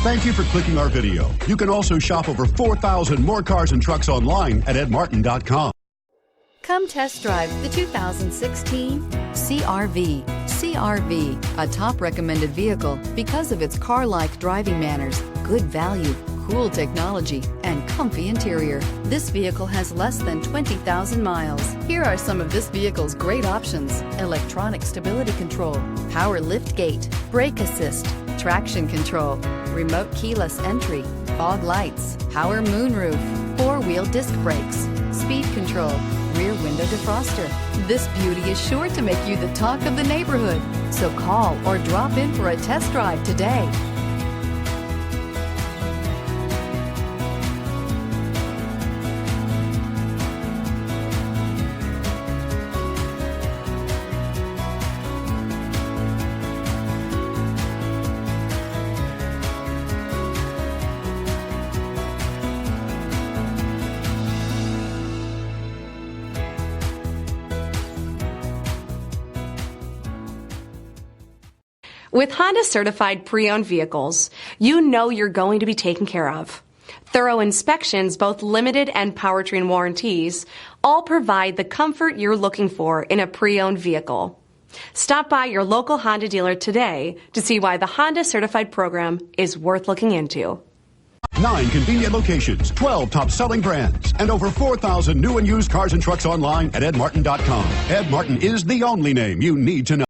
Thank you for clicking our video. You can also shop over 4,000 more cars and trucks online at edmartin.com. Come test drive the 2016 CR-V. CR-V, a top recommended vehicle because of its car-like driving manners, good value, cool technology, and comfy interior. This vehicle has less than 20,000 miles. Here are some of this vehicle's great options: electronic stability control, power lift gate, brake assist, traction control, remote keyless entry, fog lights, power moonroof, four-wheel disc brakes, speed control, rear window defroster. This beauty is sure to make you the talk of the neighborhood. So call or drop in for a test drive today. With Honda certified pre-owned vehicles, you know you're going to be taken care of. Thorough inspections, both limited and powertrain warranties, all provide the comfort you're looking for in a pre-owned vehicle. Stop by your local Honda dealer today to see why the Honda certified program is worth looking into. 9 convenient locations, 12 top-selling brands, and over 4,000 new and used cars and trucks online at edmartin.com. Ed Martin is the only name you need to know.